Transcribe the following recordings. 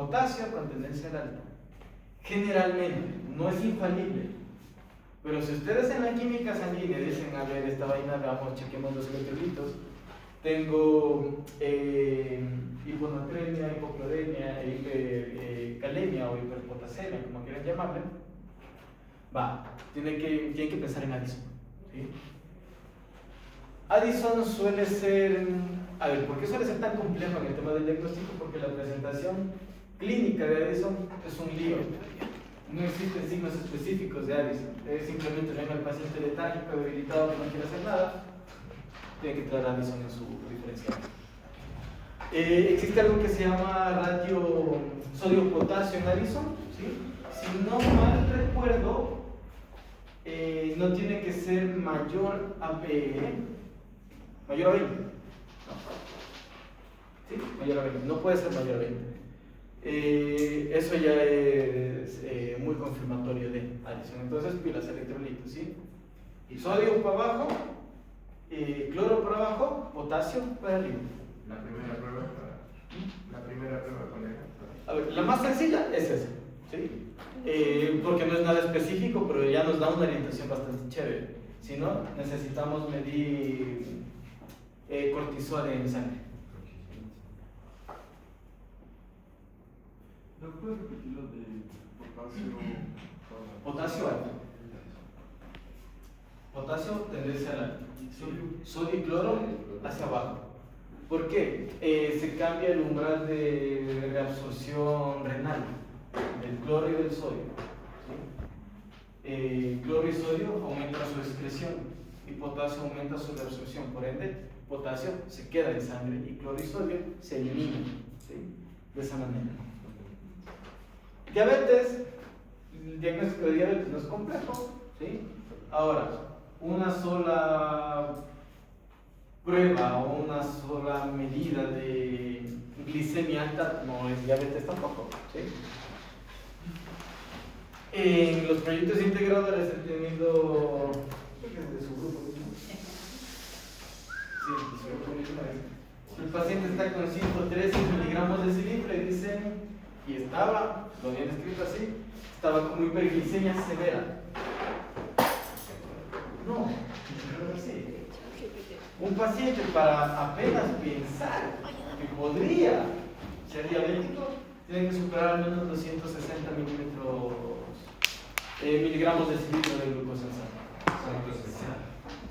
potasio con tendencia al alta. Generalmente, no es infalible. Pero si ustedes en la química sanguínea dicen, a ver, esta vaina, vamos, chequemos los electrolitos, tengo hiponatremia, hipocloremia, hipercalemia o hiperpotasemia, como quieran llamarle, tienen que pensar en Addison, ¿sí? Addison suele ser, a ver, ¿por qué suele ser tan complejo en el tema del diagnóstico? Porque la presentación clínica de Addison es un lío. No existen signos específicos de Addison. Es simplemente ven al paciente letárgico, debilitado, que no quiere hacer nada, tiene que traer Addison en su diferencial. Existe algo que se llama ratio sodio-potasio en Addison, ¿sí? Si no mal recuerdo, no tiene que ser mayor a 20. ¿Sí? Mayor a 20. No puede ser mayor a 20. Eso ya es muy confirmatorio de Addison. Entonces, pilas, electrolitos, ¿sí? Sodio para abajo, cloro para abajo, potasio para arriba. La primera prueba con él. A ver, la más sencilla es esa, ¿sí? Porque no es nada específico, pero ya nos da una orientación bastante chévere. Si no, necesitamos medir cortisol en sangre. ¿No puedes repetir lo de potasio? Potasio alto. Potasio tendencia al alto. Sodio y cloro hacia abajo. ¿Por qué? Se cambia el umbral de reabsorción renal del cloro y del sodio, ¿sí? Cloro y sodio aumentan su excreción y potasio aumenta su reabsorción. Por ende, potasio se queda en sangre y cloro y sodio se eliminan, ¿sí? De esa manera. Diabetes, el diagnóstico de diabetes no es complejo, ¿sí? Ahora, una sola prueba o una sola medida de glicemia alta no es diabetes tampoco, ¿sí? En los proyectos integradores he tenido, de su grupo, el paciente está con 113 miligramos de cilindro y dicen, y estaba, lo habían escrito así, estaba con hiperglicemia severa. No, no es así. Un paciente para apenas pensar que podría ser diabético tiene que superar al menos 260 miligramos de cilindro de glucosa en sangre.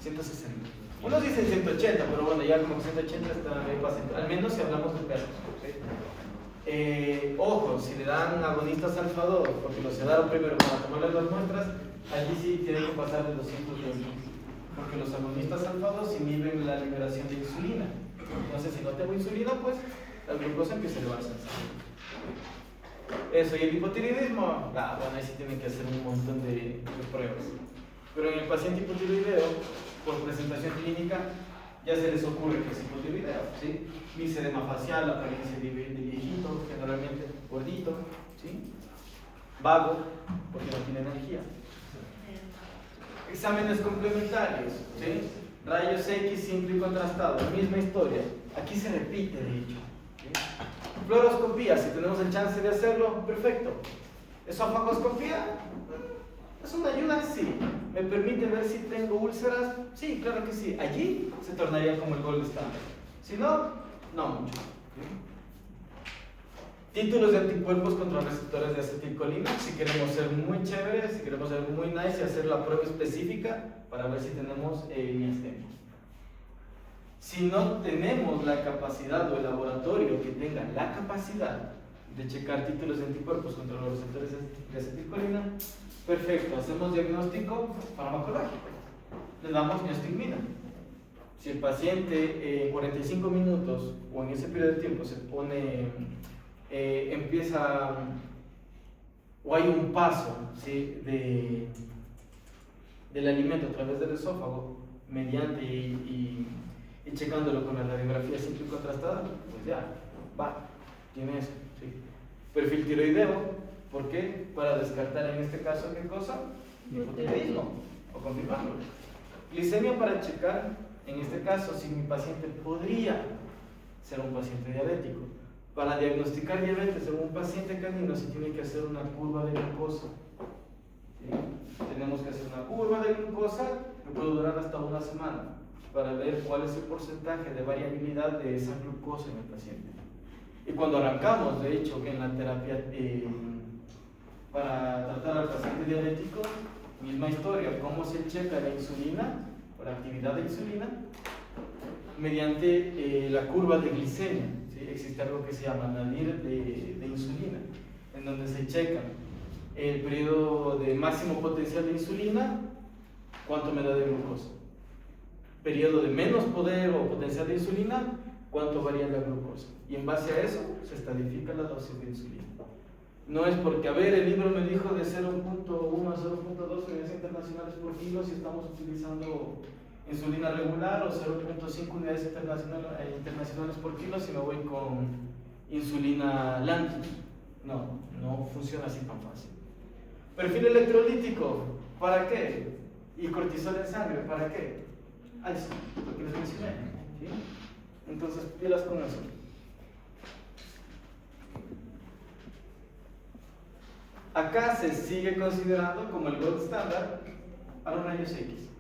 160. Unos dicen 180, pero bueno, ya como 180 está bien paciente, al menos si hablamos de pesos, ¿sí? Ojo, si le dan agonistas alfa 2, porque los sedaron primero para tomarle las muestras, allí sí tienen que pasar de 220, porque los agonistas alfa 2 inhiben la liberación de insulina. Entonces, si no tengo insulina, pues la glucosa empieza a elevarse. Eso, y el hipotiroidismo, bueno, ahí sí tienen que hacer un montón de pruebas. Pero en el paciente hipotiroideo, por presentación clínica, ya se les ocurre que es hipotiroideo, ¿sí? Misedema facial, apariencia de viejito, generalmente gordito, ¿sí? Vago, porque no tiene energía. Exámenes complementarios, ¿sí? Rayos X simple y contrastado, misma historia. Aquí se repite, de hecho, ¿sí? Fluoroscopía, si tenemos el chance de hacerlo, perfecto. Esofagoscopía, es una ayuda, sí. ¿Me permite ver si tengo úlceras? Sí, claro que sí. Allí se tornaría como el gold estándar. Si no, no mucho. Títulos de anticuerpos contra receptores de acetilcolina, si queremos ser muy chéveres, si queremos ser muy nice y hacer la prueba específica para ver si tenemos miastenia. Si no tenemos la capacidad o el laboratorio que tenga la capacidad de checar títulos de anticuerpos contra los receptores de acetilcolina, perfecto, hacemos diagnóstico farmacológico, le damos miostigmina. Si el paciente en 45 minutos o en ese periodo de tiempo se pone, empieza, o hay un paso, ¿sí?, del alimento a través del esófago, mediante y checándolo con la radiografía simple y contrastada, pues ya, tiene eso, ¿sí? Perfil tiroideo, ¿por qué? Para descartar en este caso, ¿qué cosa? Hipotiroidismo, o confirmarlo. Glicemia para checar, en este caso, si mi paciente podría ser un paciente diabético. Para diagnosticar diabetes en un paciente canino se tiene que hacer una curva de glucosa. ¿Sí? Tenemos que hacer una curva de glucosa que puede durar hasta una semana para ver cuál es el porcentaje de variabilidad de esa glucosa en el paciente. Y cuando arrancamos, de hecho, en la terapia para tratar al paciente diabético, misma historia, cómo se checa la insulina, o la actividad de insulina, mediante la curva de glicemia. ¿Sí? Existe algo que se llama nadir de insulina, en donde se checa el periodo de máximo potencial de insulina, cuánto me da de glucosa. Periodo de menos poder o potencial de insulina, cuánto varía la glucosa. Y en base a eso se estadifica la dosis de insulina. No es porque, a ver, el libro me dijo de 0.1 a 0.2 unidades internacionales por kilo si estamos utilizando insulina regular, o 0.5 unidades internacionales por kilo si me voy con insulina Lantus. No funciona así tan fácil. Perfil electrolítico, ¿para qué? Y cortisol en sangre, ¿para qué? Eso, lo que les mencioné. ¿Sí? Entonces, pilas con eso. Acá se sigue considerando como el gold standard a los rayos X,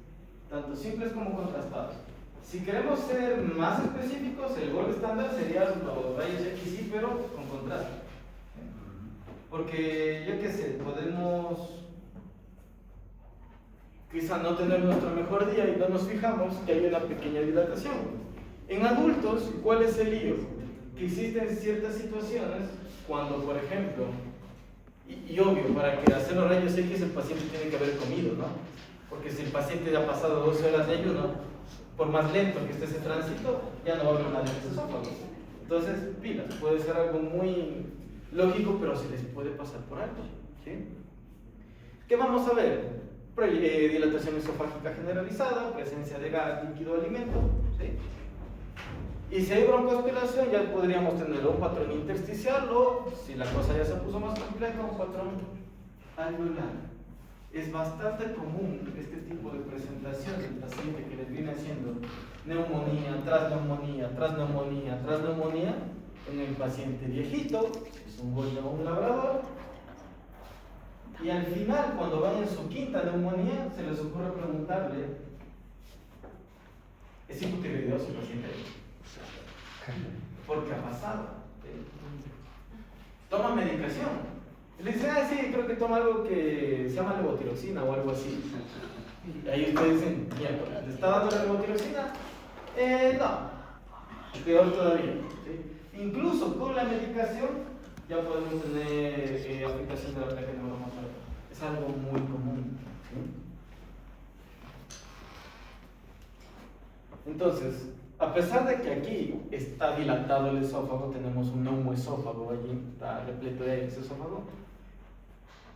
tanto simples como contrastados. Si queremos ser más específicos, el gold standard sería los rayos X, sí, pero con contraste. Porque, yo qué sé, podemos quizá no tener nuestro mejor día y no nos fijamos que hay una pequeña dilatación. En adultos, ¿cuál es el lío? Que existen ciertas situaciones cuando, por ejemplo, y obvio, para que hacer los rayos X el paciente tiene que haber comido, ¿no? Porque si el paciente ya ha pasado 12 horas de ayuno, por más lento que esté ese tránsito, ya no va a haber nada en ese esófago. Entonces, pilas, puede ser algo muy lógico, pero se les puede pasar por alto. ¿Sí? ¿Qué vamos a ver? Dilatación esofágica generalizada, presencia de gas, líquido, alimento. ¿Sí? Y si hay broncoaspiración, ya podríamos tener un patrón intersticial o, si la cosa ya se puso más compleja, un patrón alveolar. Es bastante común este tipo de presentación del paciente que les viene haciendo neumonía, tras neumonía, tras neumonía, tras neumonía, en el paciente viejito, es un golden o un labrador, y al final, cuando van en su quinta neumonía, se les ocurre preguntarle: ¿es hipotiroidioso el paciente? Porque ha pasado. Toma medicación. Le dice: sí, creo que toma algo que se llama levotiroxina o algo así. Y ahí ustedes dicen: mierda, ¿le está dando la levotiroxina? No. Peor todavía. ¿Sí? Incluso con la medicación ya podemos tener aplicación de la placa neuromotora. Es algo muy común. ¿Sí? Entonces, a pesar de que aquí está dilatado el esófago, tenemos un neumoesófago allí, está repleto de ese esófago,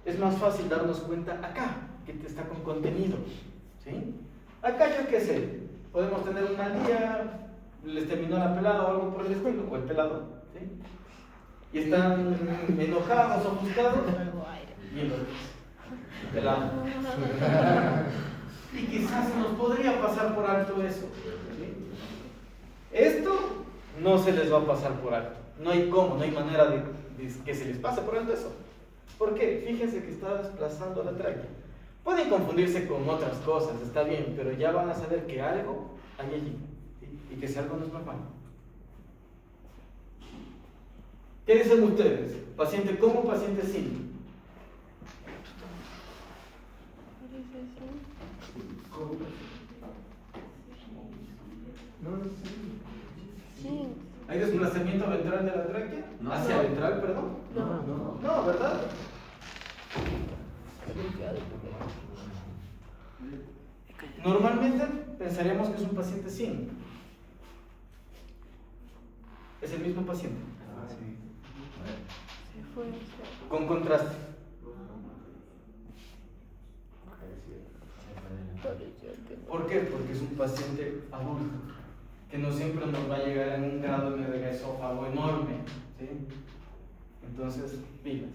es más fácil darnos cuenta acá, que está con contenido. ¿Sí? Acá, yo qué sé, podemos tener una lía, les terminó la pelada o algo por el estilo, o el pelado, ¿sí? Y están enojados, ofuscados, y el pelado. Y quizás se nos podría pasar por alto eso. ¿Sí? Esto no se les va a pasar por alto. No hay cómo, no hay manera de que se les pase por alto eso. ¿Por qué? Fíjense que está desplazando la tráquea. Pueden confundirse con otras cosas, está bien, pero ya van a saber que algo hay allí, ¿sí? Y que si algo no es normal. ¿Qué dicen ustedes? ¿Paciente con o paciente sin? Sí. ¿Hay desplazamiento ventral de la tráquea? No. ¿Hacia ventral, perdón? No, ¿verdad? Normalmente pensaríamos que es un paciente sin. Es el mismo paciente. Con contraste. ¿Por qué? Porque es un paciente adulto, que no siempre nos va a llegar en un grado de megaesófago enorme. ¿Sí? Entonces, pilas.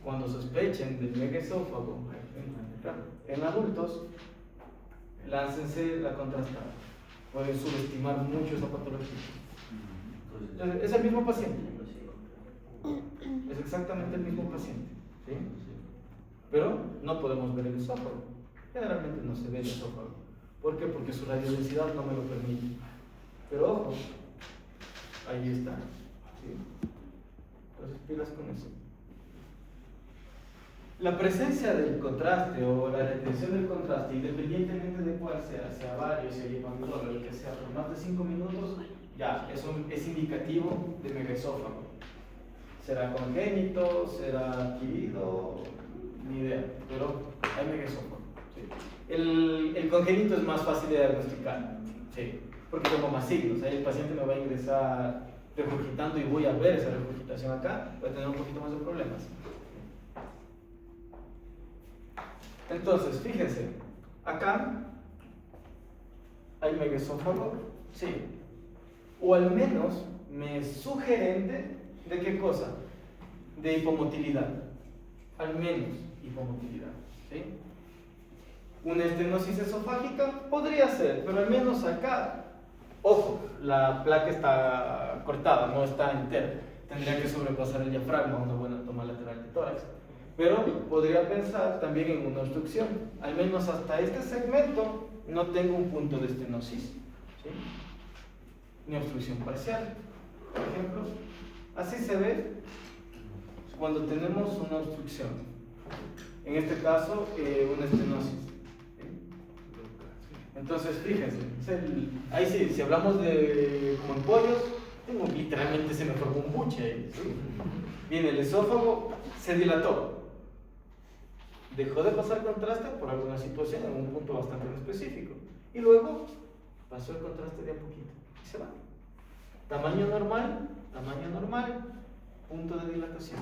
Cuando sospechen del megaesófago en adultos, láncense la contrastada. Pueden subestimar mucho esa patología. Es el mismo paciente. Es exactamente el mismo paciente. ¿Sí? Pero no podemos ver el esófago. Generalmente no se ve el esófago. ¿Por qué? Porque su radiodensidad no me lo permite. Pero ojo, ahí está. ¿Sí? Entonces pilas con eso. La presencia del contraste o la retención del contraste, independientemente de cuál sea varios, sea llevando el que sea, por más de 5 minutos, ya, eso es indicativo de megaesófago. ¿Será congénito? ¿Será adquirido? Ni idea, pero hay megaesófago. ¿Sí? El congénito es más fácil de diagnosticar, ¿sí? Porque tengo más signos. Ahí el paciente me va a ingresar regurgitando y voy a ver esa regurgitación acá, voy a tener un poquito más de problemas. Entonces, fíjense, acá hay megaesófago, sí, o al menos me es sugerente de qué cosa, de hipomotilidad, al menos hipomotilidad, ¿sí? Una estenosis esofágica podría ser, pero al menos acá, ojo, la placa está cortada, no está entera, tendría que sobrepasar el diafragma, una buena toma lateral de tórax. Pero podría pensar también en una obstrucción. Al menos hasta este segmento no tengo un punto de estenosis, ¿sí? Ni obstrucción parcial. Por ejemplo, así se ve cuando tenemos una obstrucción. En este caso, una estenosis. ¿Sí? Entonces, fíjense, ahí sí, si hablamos de como en pollos, literalmente se me formó un buche ahí, ¿sí? Viene el esófago, se dilató. Dejó de pasar contraste por alguna situación en un punto bastante específico. Y luego pasó el contraste de a poquito y se va. Tamaño normal, punto de dilatación.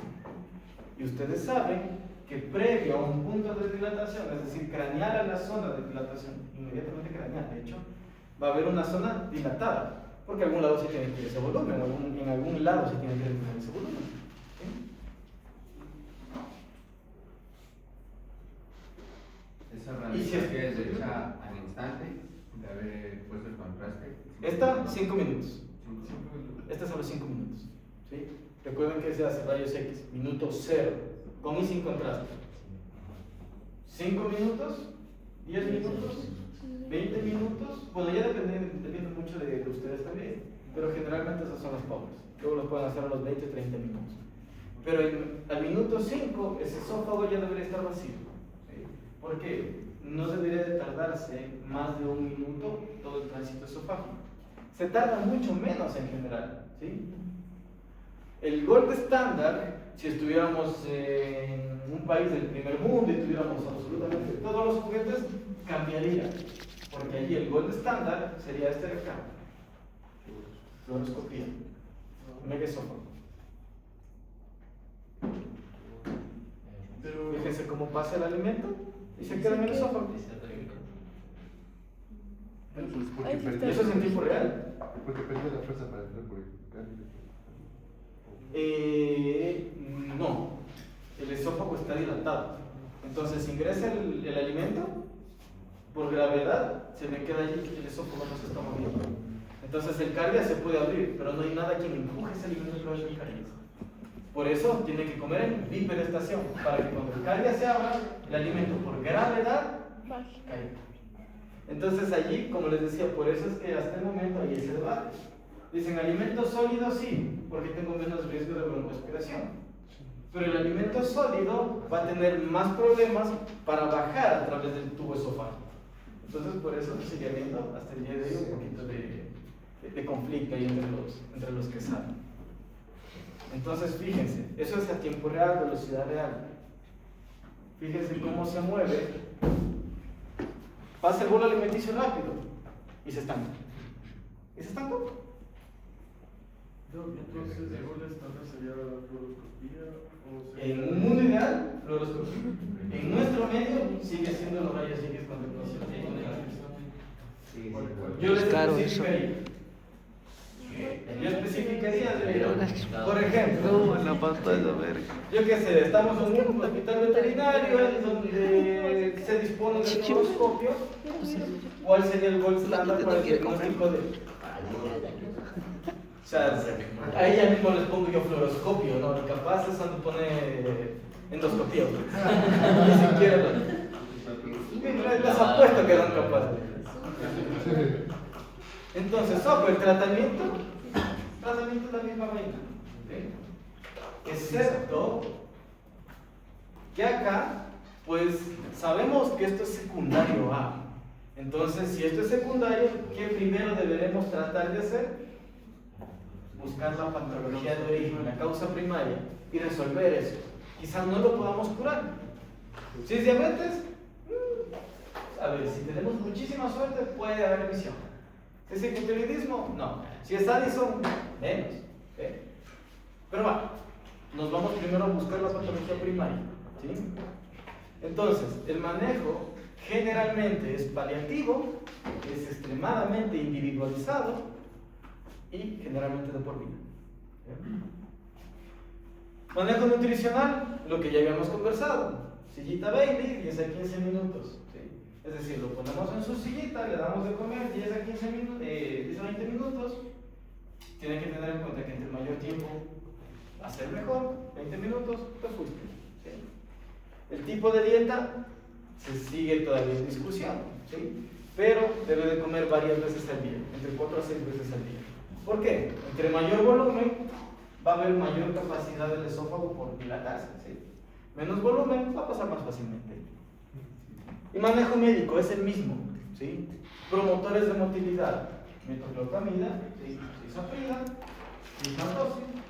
Y ustedes saben que previo a un punto de dilatación, es decir, craneal a la zona de dilatación, inmediatamente craneal, de hecho, va a haber una zona dilatada, porque en algún lado se tiene que ir ese volumen, o en algún lado se tiene que ir ese volumen. Esa radiografía es hecha al instante de haber puesto el contraste. Esta, 5 minutos. Esta es a los 5 minutos. ¿Sí? Recuerden que se hace rayos X, minuto 0, con y sin contraste. 5 minutos, 10 minutos, 20 minutos. Bueno, ya depende mucho de ustedes también, pero generalmente esas son las pausas. Luego los pueden hacer a los 20, 30 minutos. Pero al minuto 5, ese esófago ya debería estar vacío. Porque no debería de tardarse más de 1 minuto todo el tránsito esofágico. Se tarda mucho menos en general, ¿sí? El golpe estándar, si estuviéramos en un país del primer mundo y tuviéramos absolutamente todos los juguetes, cambiaría. Porque allí el golpe estándar sería este de acá. Fluoroscopía. Megaesófago. Fíjense cómo pasa el alimento y se queda en el esófago. Eso es en tiempo real. Porque perdió la fuerza para entrar por el No, el esófago está dilatado. Entonces ingresa el alimento, por gravedad se me queda allí, el esófago no se está moviendo. Entonces el cardia se puede abrir, pero no hay nada quien empuje ese alimento a través del cardia. Por eso tiene que comer en biperestación, para que cuando el cardia se abra, el alimento por gravedad caiga. Entonces allí, como les decía, por eso es que hasta el momento hay ese debate. Dicen, alimento sólido sí, porque tengo menos riesgo de broncoaspiración. Pero el alimento sólido va a tener más problemas para bajar a través del tubo esofágico. Entonces por eso sigue habiendo hasta el día de hoy un poquito de conflicto ahí entre los que saben. Entonces fíjense, eso es a tiempo real, velocidad real. Fíjense cómo se mueve. Pasa el bolo alimenticio rápido y se estanca. ¿Y se estancó? Entonces, ¿el gol estándar sería la fluoroscopía? En un mundo ideal, fluoroscopía. En nuestro medio sigue siendo los rayos X con deposición. Yo les especificaría. Yo especificaría, por ejemplo, yo qué sé, estamos en un hospital veterinario donde se dispone del fluoroscopio. ¿Cuál sería el gol estándar para el diagnóstico de sea, ahí ya mismo les pongo yo fluoroscopio, ¿no? Capaz es donde pone endoscopía. Ni siquiera les apuesto que eran capaces. Entonces, software, tratamiento es la misma vaina. ¿Sí? Excepto que acá, pues sabemos que esto es secundario A. Entonces, si esto es secundario, ¿qué primero deberemos tratar de hacer? Buscar la patología de origen, la causa primaria, y resolver eso. Quizás no lo podamos curar. Si es diabetes, a ver, si tenemos muchísima suerte, puede haber remisión. Si es hipotiroidismo, no. Si es Addison, menos. ¿Okay? Pero bueno, nos vamos primero a buscar la patología primaria. ¿Sí? Entonces, el manejo generalmente es paliativo, es extremadamente individualizado y generalmente de por vida. Manejo nutricional, lo que ya habíamos conversado. Sillita baby, 10 a 15 minutos. ¿Sí? Es decir, lo ponemos en su sillita, le damos de comer 10 a 15 minutos, 10 a 20 minutos. Tienen que tener en cuenta que entre mayor tiempo va a ser mejor, 20 minutos, pues fuiste. ¿Sí? El tipo de dieta se sigue todavía en discusión, ¿sí? Pero debe de comer varias veces al día, entre 4 a 6 veces al día. ¿Por qué? Entre mayor volumen va a haber mayor capacidad del esófago por dilatarse, ¿sí? Menos volumen va a pasar más fácilmente. Y manejo médico es el mismo, ¿sí? Promotores de motilidad, metoclopramida, cisaprida, cisplatin,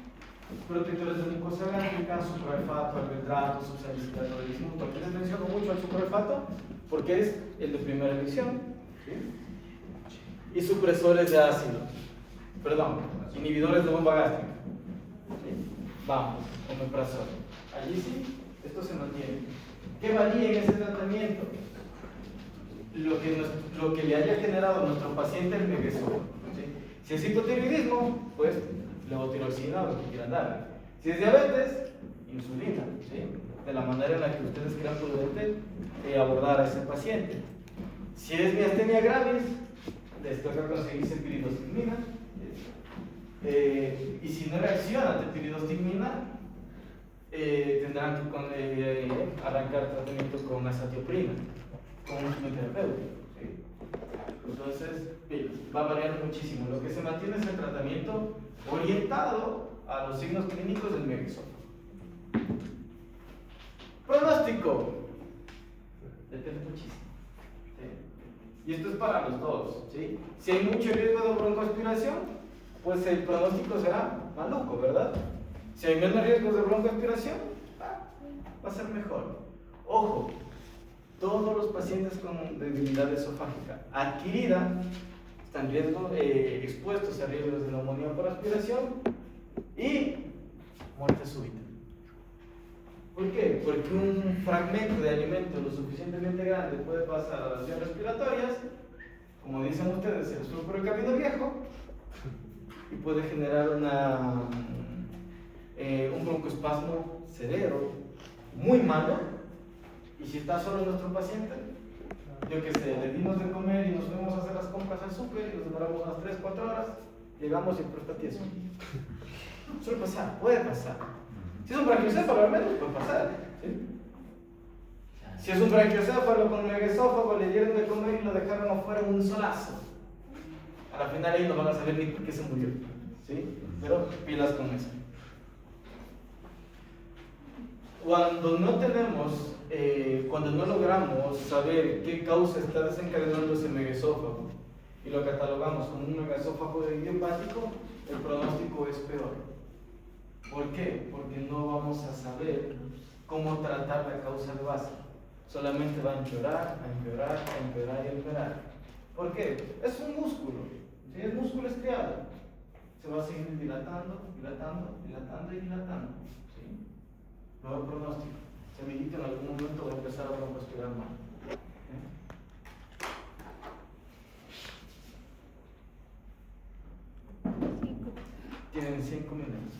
protectores de mucosa gástrica, sucralfato, albendrato, subsalicitato de bismuto. Aquí les menciono mucho al sucralfato porque es el de primera elección, ¿sí? Y supresores de ácido, inhibidores de bomba gástrica. ¿Sí? Vamos, omeprazol. Allí sí, esto se mantiene. ¿Qué varía en ese tratamiento? Lo que le haya generado a nuestro paciente el megasodio. ¿Sí? Si es hipotiroidismo, pues levotiroxina o lo que quieran darle. Si es diabetes, insulina, ¿sí? De la manera en la que ustedes crean prudente abordar a ese paciente. Si es miastenia gravis, les toca conseguirse piridostigmina. Y si no reacciona a piridostigmina, tendrán que arrancar tratamiento con azatioprina, con un quimioterapeuta. ¿Sí? Entonces, va a variar muchísimo. Lo que se mantiene es el tratamiento orientado a los signos clínicos del megasodio. Pronóstico. Depende muchísimo. ¿Sí? Y esto es para los dos. ¿Sí? Si hay mucho riesgo de broncoaspiración, pues el pronóstico será maluco, ¿verdad? Si hay menos riesgos de broncoaspiración, va a ser mejor. Ojo, todos los pacientes con debilidad esofágica adquirida están expuestos a riesgos de neumonía por aspiración y muerte súbita. ¿Por qué? Porque un fragmento de alimento lo suficientemente grande puede pasar a las vías respiratorias, como dicen ustedes, el sur por el camino viejo, y puede generar un broncoespasmo severo, muy malo. Y si está solo nuestro paciente, yo que sé, le dimos de comer y nos fuimos a hacer las compras al súper y nos demoramos unas 3-4 horas, llegamos y el está tieso. Suele pasar, puede pasar. Si es un branquiocéfalo al menos, puede pasar. ¿Sí? Si es un branquiocéfalo con megaesófago, le dieron de comer y lo dejaron afuera en un solazo. A la final ahí no van a saber ni por qué se murió. ¿Sí? Pero pilas con eso. Cuando no logramos saber qué causa está desencadenando ese megaesófago y lo catalogamos como un megaesófago idiopático, el pronóstico es peor. ¿Por qué? Porque no vamos a saber cómo tratar la causa de base. Solamente va a empeorar, a empeorar, a empeorar y a empeorar. ¿Por qué? Es un músculo, ¿sí? Es músculo estriado. Se va a seguir dilatando, dilatando, dilatando y dilatando. ¿Sí? Nuevo pronóstico. Se medita en algún momento va a empezar a broncoaspirar mal. Tienen 5 minutos.